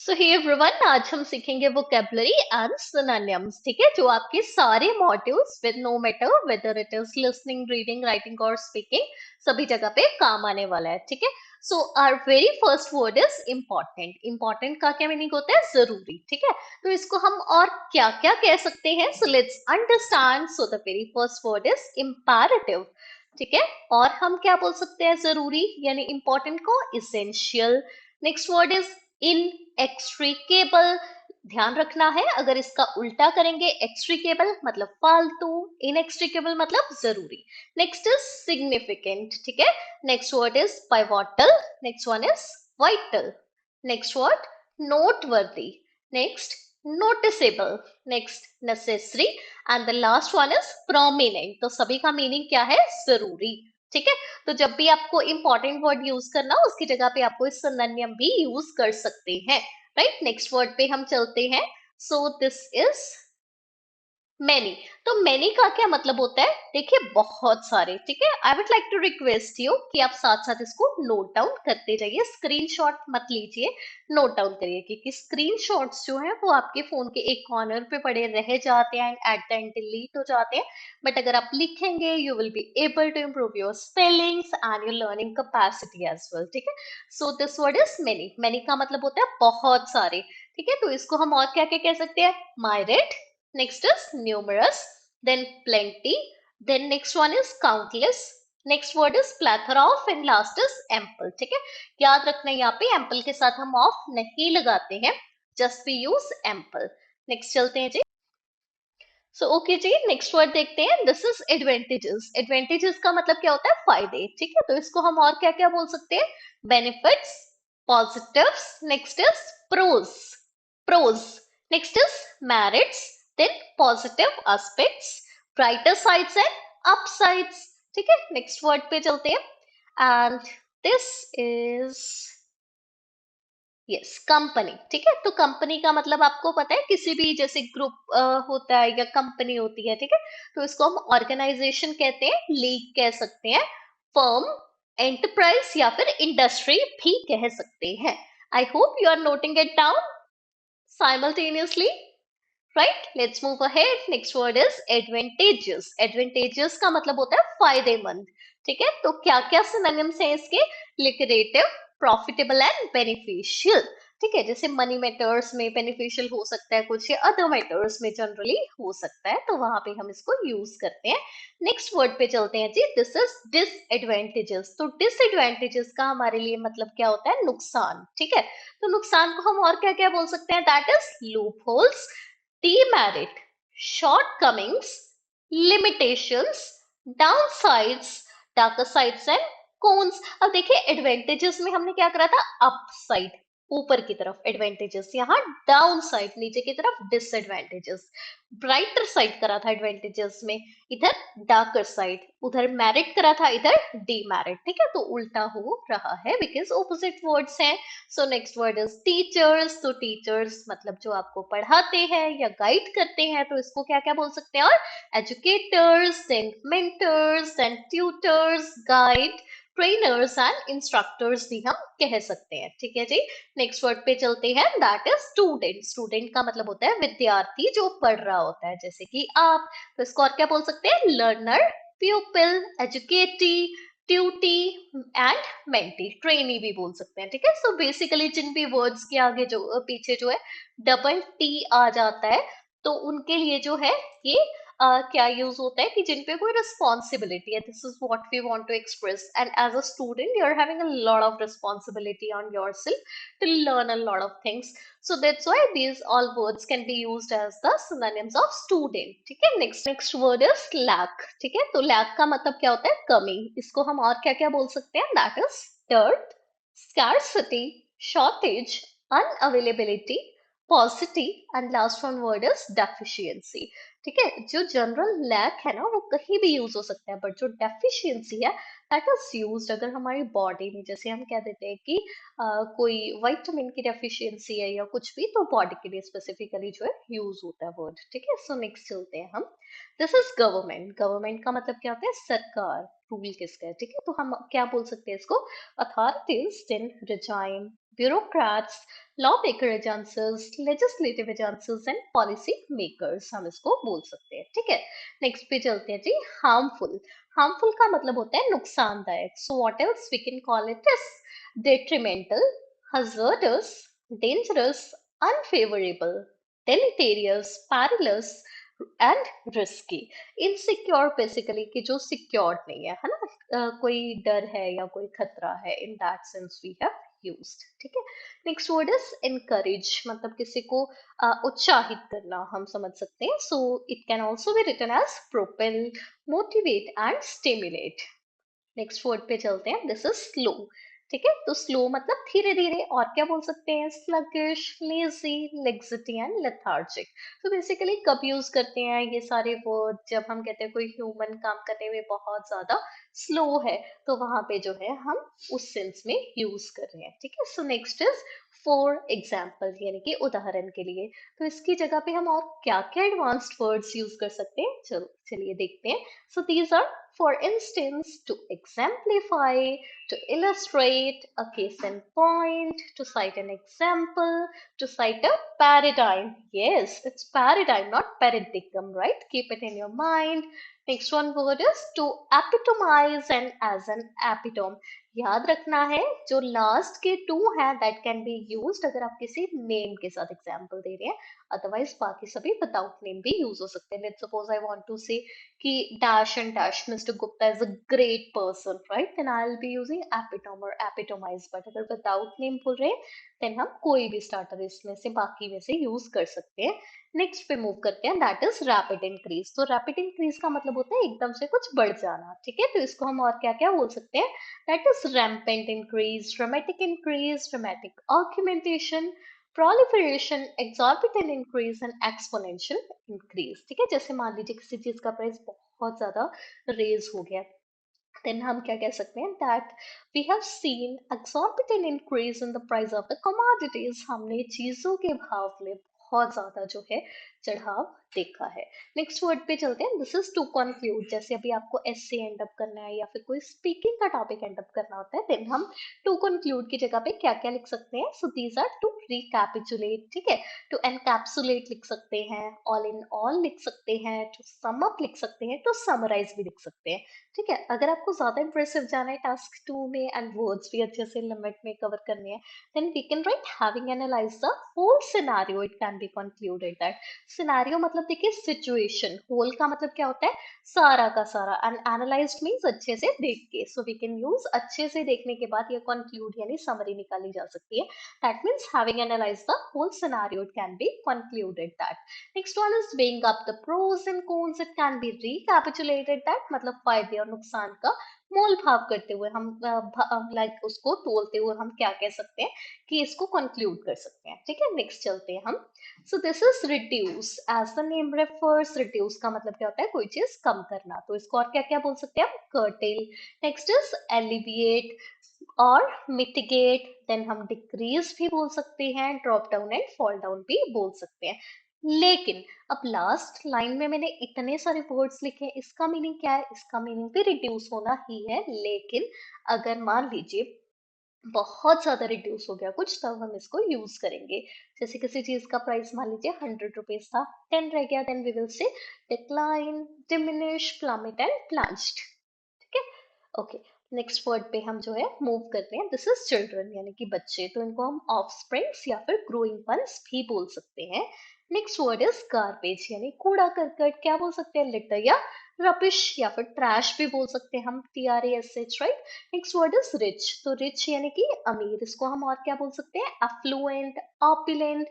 सो hey everyone, आज हम सीखेंगे वोकेबलरी एंड सिनोनिम्स। ठीक है, जो आपके सारे modules with no matter whether it is listening, reading, writing और स्पीकिंग, सभी जगह पे काम आने वाला है। ठीक है, so our very first word is important. Important का क्या मीनिंग होता है? जरूरी। ठीक है, तो इसको हम और क्या क्या कह सकते हैं? So let's understand. So the very first word is imperative. ठीक है, और हम क्या बोल सकते हैं? जरूरी यानी इंपॉर्टेंट को essential. Next word is inextricable. ध्यान रखना है, अगर इसका उल्टा करेंगे एक्सट्रिकेबल मतलब फालतू, इनएक्सट्रिकेबल मतलब जरूरी। Next is significant. ठीक है, next word is pivotal. Next one is vital. Next word noteworthy. Next noticeable. Next necessary and the last one is prominent. तो सभी का मीनिंग क्या है? जरूरी। ठीक है, तो जब भी आपको इंपॉर्टेंट वर्ड यूज करना हो, उसकी जगह पे आपको इस सिनोनिम भी यूज कर सकते हैं। राइट, नेक्स्ट वर्ड पे हम चलते हैं। सो दिस इज मैनी। तो मैनी का क्या मतलब होता है? देखिए, बहुत सारे। ठीक है, I would like to request you कि आप साथ साथ इसको नोट डाउन करते जाइए, स्क्रीनशॉट मत लीजिए, नोट डाउन करिए, क्योंकि स्क्रीनशॉट्स जो है वो आपके फोन के एक कॉर्नर पे पड़े रह जाते हैं and at the end delete हो जाते हैं। बट अगर आप लिखेंगे, you will be able to improve your spellings and your learning capacity as well. ठीक है, so this word is many. Many का मतलब होता है बहुत सारे। ठीक है, तो इसको हम और क्या क्या कह सकते हैं? myriad, next is numerous, then plenty, then next one is countless, next word is plethora of, and last is ample। ठीक है, याद रखना यहाँ पे ample के साथ हम ऑफ नहीं लगाते हैं, just we use ample। Next चलते हैं जी। सो ओके जी, नेक्स्ट वर्ड देखते हैं। This is advantages. एडवांटेजेस का मतलब क्या होता है? फायदे। ठीक है, तो इसको हम और क्या क्या बोल सकते हैं? Benefits, positives, next is pros, pros, next is merits, then positive aspects, brighter sides and upsides. ठीक है, नेक्स्ट वर्ड पे चलते हैं and this is yes company. ठीक है, तो कंपनी का मतलब आपको पता है, किसी भी जैसे ग्रुप होता है या कंपनी होती है। ठीक है, तो इसको हम ऑर्गेनाइजेशन कहते हैं, लीग कह सकते हैं, फर्म, एंटरप्राइज या फिर इंडस्ट्री भी कह सकते हैं। I hope you are noting it down simultaneously. Right, let's move ahead. Next word is advantages. Advantages का मतलब होता है फायदेमंद। ठीक है, तो क्या क्या सिनोनिम्स हैं इसके? लिक्रेटिव, प्रॉफिटेबल एंड बेनिफिशियल। ठीक है, जैसे मनी मैटर्स में बेनिफिशियल हो सकता है कुछ, या अदर मैटर्स में जनरली हो सकता है, तो वहां पे हम इसको यूज करते हैं। नेक्स्ट वर्ड पे चलते हैं जी। This is disadvantages. तो डिसएडवांटेजेस का हमारे लिए मतलब क्या होता है? नुकसान। ठीक है, तो नुकसान को हम और क्या क्या बोल सकते हैं? That is loop holes, demerit, shortcomings, limitations, downsides, darker sides and cons। अब देखिए, एडवांटेजेस में हमने क्या करा था? अपसाइड, ऊपर की तरफ एडवांटेजेस, यहाँ डाउन साइड, नीचे की तरफ डिसएडवांटेजेस। ब्राइटर साइड करा था एडवांटेजेस में, इधर डार्कर साइड, उधर मेरिट करा था, इधर डीमेरिट। ठीक है, तो उल्टा हो रहा है बिकॉज ऑपोजिट वर्ड्स हैं। So next word is teachers. तो टीचर्स मतलब जो आपको पढ़ाते हैं या गाइड करते हैं, तो इसको क्या क्या बोल सकते हैं? और educators, then mentors, then tutors, guide, trainers and instructors भी हम कह सकते हैं। ठीक है जी, नेक्स्ट वर्ड पे चलते हैं। That is student. स्टूडेंट का मतलब होता है विद्यार्थी जो पढ़ रहा होता है, जैसे कि आप। तो इसको और क्या बोल सकते हैं? Learner, pupil, educatee, tutee and mentee, trainee भी बोल सकते हैं। ठीक है, सो बेसिकली जिन भी वर्ड्स के आगे जो पीछे जो है डबल टी आ जाता है, तो उनके लिए जो है ये क्या यूज होता है कि जिन पे कोई रिस्पॉन्सिबिलिटी है। This is what we want to express, and as a student you are having a lot of responsibility on yourself to learn a lot of things. So that's why these all words can be used as the synonyms of student. ठीक है, next word is lack। ठीक है, तो lack का मतलब क्या होता है? कमी। इसको हम और क्या क्या बोल सकते हैं? That is dearth, scarcity, shortage, unavailability, paucity, and last one word is deficiency। ठीक है, जो जनरल लैक है ना, वो कहीं भी यूज हो सकता है, बट जो डेफिशिएंसी है दैट इज यूज्ड अगर हमारी बॉडी में, जैसे हम कह देते हैं कि कोई विटामिन की डेफिशिएंसी है या कुछ भी, तो बॉडी के लिए स्पेसिफिकली जो है यूज होता है वर्ड। ठीक है, सो नेक्स्ट चलते हैं हम। This is government. गवर्नमेंट का मतलब क्या होता है? सरकार, रूल किसका है। ठीक है, तो हम क्या बोल सकते हैं इसको? Authorities, then resign, bureaucrats, lawmaker agencies, legislative agencies and policy makers हम इसको बोल सकते हैं, ठीक है। नेक्स्ट पे चलते हैं जी। हार्मफुल। हार्मफुल का मतलब होता है नुकसानदायक। So what else we can call it is detrimental, hazardous, dangerous, unfavorable, deleterious, perilous and risky। Insecure basically कि जो सिक्योर्ड नहीं है ना, कोई डर है या कोई खतरा है, in that sense we have used, ठीक है। नेक्स्ट वर्ड इज encourage, मतलब किसी को उत्साहित करना हम समझ सकते हैं। So it can also be written as propel, motivate and stimulate। Next word पे चलते हैं, दिस इज स्लो, ठीक है। तो स्लो मतलब धीरे धीरे, और क्या बोल सकते हैं, sluggish, lazy, laxity and lethargic। तो बेसिकली कब यूज करते हैं ये सारे वर्ड, जब हम कहते हैं कोई ह्यूमन काम करने में बहुत ज्यादा स्लो है, तो वहां पे जो है हम उस सेंस में यूज कर रहे हैं, ठीक है। So next is for example, यानी कि उदाहरण के लिए। तो इसकी जगह पे हम और क्या क्या एडवांस्ड वर्ड्स यूज कर सकते हैं, चलो चलिए देखते हैं। So these are for instance, to exemplify, to illustrate, a case in point, to cite an example, to cite a paradigm. Yes, it's paradigm, not paradigm, right? Keep it in your mind. Next one word is to epitomize and as an epitome. याद रखना है जो last के to हैं that can be used अगर आप किसी name के साथ एग्जांपल दे रहे हैं, अदरवाइज बाकी सभी विदाउट नेम भी यूज हो सकते हैं। Let's suppose I want to say कि dash and dash Mr. Gupta is a great person, right? Then I'll be using epitome or epitomize. But अगर without name बोल रहे हैं, then हम कोई भी starter इसमें से बाकी में से use कर सकते हैं। नेक्स्ट पे मूव करते हैं, दैट इज रैपिड इंक्रीज। तो रैपिड इंक्रीज का मतलब होता है एकदम से कुछ बढ़ जाना, ठीक है। तो इसको हम और क्या क्या बोल सकते हैं, that is rampant increase, dramatic augmentation, proliferation, exorbitant increase and exponential increase, ठीक है। जैसे मान लीजिए किसी चीज का प्राइस बहुत ज्यादा रेज हो गया, then हम क्या कह सकते हैं, that we have seen exorbitant increase in the price of the commodities। हमने चीजों के भाव में बहुत ज्यादा जो है चढ़ाव देखा है। नेक्स्ट वर्ड पे चलते हैं, दिस इज टू कंक्लूड। जैसे अभी आपको एसे एंड अप करना है या फिर कोई स्पीकिंग का टॉपिक एंड अप करना होता है, देन हम टू कंक्लूड की जगह पे क्या क्या लिख सकते हैं। So these are to recapitulate, ठीक है, टू एनकैप्सुलेट लिख सकते हैं, ऑल इन ऑल लिख सकते हैं, टू सम अप लिख सकते हैं, टू समराइज भी लिख सकते हैं, ठीक है। अगर आपको ज्यादा इंप्रेसिव जाना है टास्क टू में एंड वर्ड्स भी अच्छे से लिमिट में कवर करने हैं, then we can write having analyse the whole scenario, it can be concluded that. Scenario मतलब देखिए सिचुएशन, होल का मतलब क्या होता है, सारा का सारा, एंड एनालाइज्ड मींस अच्छे से देख के। सो वी कैन यूज अच्छे से देखने के बाद ये कंक्लूड यानी समरी निकाली जा सकती है। That means having analysed the whole scenario, it can be concluded that. Next one is weighing up the pros and cons. It can be recapitulated that मतलब फायदे और नुकसान का मोल भाव करते हुए हम लाइक उसको तोलते हुए हम क्या कह सकते हैं कि इसको कंक्लूड कर सकते हैं, ठीक है। नेक्स्ट चलते हैं हम। So this is reduce, as the name refers, reduce का मतलब क्या होता है, कोई चीज कम करना। तो इसको और क्या क्या बोल सकते हैं हम, कर्टेल। नेक्स्ट इज एलिविएट और मिटिगेट, देन हम डिक्रीज भी बोल सकते हैं, drop down and fall down भी बोल सकते हैं। लेकिन अब लास्ट लाइन में मैंने इतने सारे वर्ड्स लिखे हैं, इसका मीनिंग क्या है, इसका मीनिंग भी रिड्यूस होना ही है। लेकिन अगर मान लीजिए बहुत ज्यादा रिड्यूस हो गया कुछ, तब हम इसको यूज करेंगे। जैसे किसी चीज का प्राइस मान लीजिए 100 रुपीज था, 10 रह गया, then we will say decline, diminish, plummet and plunged, ठीक है। ओके, नेक्स्ट वर्ड पे हम जो है मूव करते हैं, दिस इज चिल्ड्रन यानी कि बच्चे। तो इनको हम ऑफस्प्रिंग्स या फिर ग्रोइंग पन्स भी बोल सकते हैं। नेक्स्ट वर्ड इज गार्बेज यानी कूड़ा करकट, क्या बोल सकते हैं, लिटर या रबिश या फिर ट्रैश भी बोल सकते हैं हम, TRASH, right. Next word is rich. तो रिच यानी कि अमीर, इसको हम और क्या बोल सकते हैं, affluent, opulent,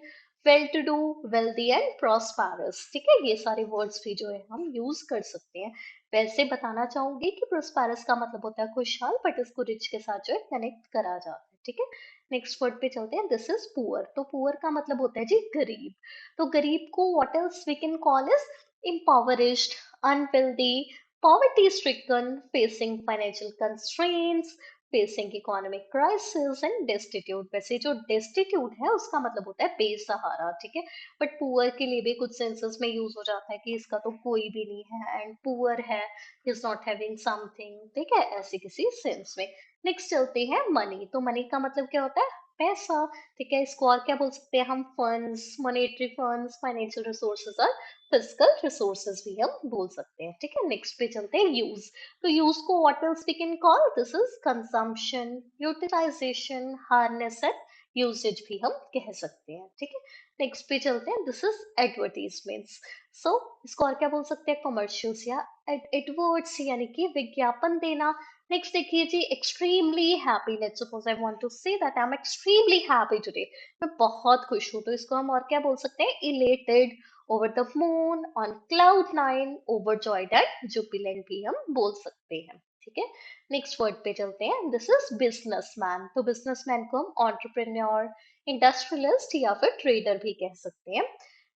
well to do, wealthy and prosperous, ठीक है। ये सारे वर्ड्स भी जो है हम यूज कर सकते हैं। वैसे बताना चाहूंगी कि प्रोस्पेरस का मतलब होता है खुशहाल, बट इसको रिच के साथ जो है कनेक्ट करा जाता है, ठीक है। नेक्स्ट वर्ड पे चलते हैं, दिस इज पुअर। तो पुअर का मतलब होता है जी गरीब। तो गरीब को what else we can call is impoverished, unwealthy, poverty stricken, facing financial constraints, facing economic crisis and destitute. वैसे जो डेस्टिट्यूट है उसका मतलब होता है बेसहारा, ठीक है। बट पुअर के लिए भी कुछ सेंसेस में यूज हो जाता है कि इसका तो कोई भी नहीं है, एंड पुअर है, इज नॉट हैविंग समथिंग, ठीक है, ऐसे किसी सेंस में। नेक्स्ट चलते हैं मनी। तो मनी का मतलब क्या होता है, पैसा, ठीक है। इसको और क्या बोल सकते हैं हम, funds, monetary funds, financial resources और फिजिकल रिसोर्सेज भी हम बोल सकते हैं, ठीक है। नेक्स्ट पे चलते हैं, यूज। तो यूज को what else we can call, this is consumption, utilization, harness and usage भी हम कह सकते हैं, ठीक है। नेक्स्ट पे चलते हैं, दिस इज एडवर्टीजमेंट्स। सो इसको और क्या बोल सकते हैं, कमर्शियल्स या एडवर्ड्स, यानी कि विज्ञापन देना। नेक्स्ट देखिए जी, extremely happy, let's suppose I want to say that I am extremely happy today, मैं बहुत खुश हूँ, तो इसको हम और क्या बोल सकते हैं, elated, over the moon, on cloud nine, overjoyed and Jubilant भी हम बोल सकते हैं, ठीक है। नेक्स्ट वर्ड पे चलते हैं, दिस इज बिजनेसमैन। तो बिजनेसमैन को हम एंटरप्रेन्योर, इंडस्ट्रियलिस्ट या फिर ट्रेडर भी कह सकते हैं।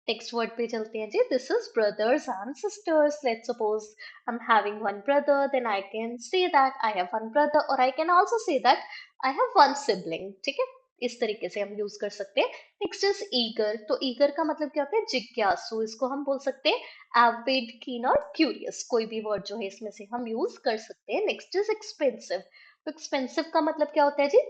नेक्स्ट वर्ड पे चलते हैं जी, this is brothers and sisters. Let's suppose I'm having one brother, then I can say that I have one brother, or I can also say that I have one sibling, ठीक है। इस तरीके से हम यूज कर सकते हैं। Next is eager. तो ईगर का मतलब क्या होता है, जिज्ञासु। इसको हम बोल सकते हैं एविड, कीन और क्यूरियस, कोई भी वर्ड जो है इसमें से हम यूज कर सकते हैं। Next is expensive. तो एक्सपेंसिव का मतलब क्या होता है जी,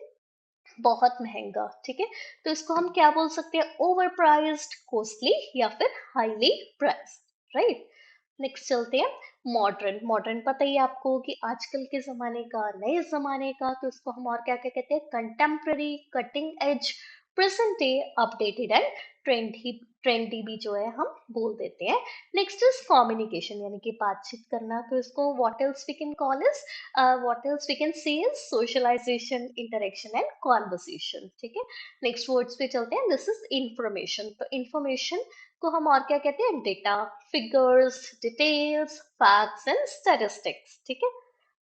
बहुत महंगा, ठीक है। तो इसको हम क्या बोल सकते हैं, ओवर प्राइस्ड, कॉस्टली या फिर हाईली प्राइस्ड, राइट। नेक्स्ट चलते हैं, मॉडर्न। मॉडर्न पता ही है आपको कि आजकल के जमाने का, नए जमाने का। तो इसको हम और क्या क्या कहते हैं, contemporary, cutting edge, present day, updated and trendy. Trendy भी जो है हम बोल देते हैं। नेक्स्ट इज कम्युनिकेशन, यानी कि बातचीत करना। तो इसको what else we can call is, what else we can say is socialization, interaction and conversation, ठीक है। नेक्स्ट वर्ड्स पे चलते हैं, दिस इज इंफॉर्मेशन। तो इंफॉर्मेशन को हम और क्या कहते हैं, data, figures, details, facts and statistics, ठीक है।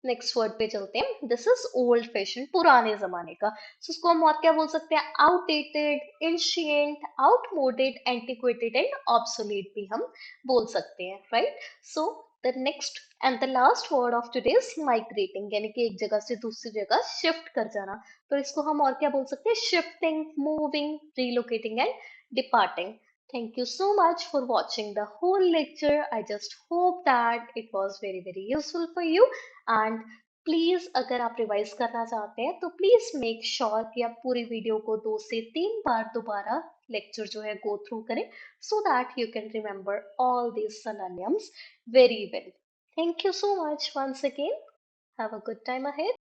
नेक्स्ट वर्ड पे चलते हैं, दिस इज ओल्ड फैशन, पुराने जमाने का। So, इसको हम और क्या बोल सकते हैं, आउटडेटेड, एंशियंट, आउटमोडेड, एंटिक्वेटेड एंड ऑब्सोलीट भी हम बोल सकते हैं, right. So the next and the last word of today is migrating, यानी कि एक जगह से दूसरी जगह शिफ्ट कर जाना। तो इसको हम और क्या बोल सकते हैं, shifting, moving, relocating and departing. Thank you so much for watching the whole lecture. I just hope that it was very, very useful for you. And please अगर आप रिवाइज करना चाहते हैं तो प्लीज मेक श्योर कि आप पूरी video को 2 से 3 बार दोबारा लेक्चर जो है गो थ्रू करें, so that you can remember all these synonyms very well. Thank you so much once again. Have a good time ahead.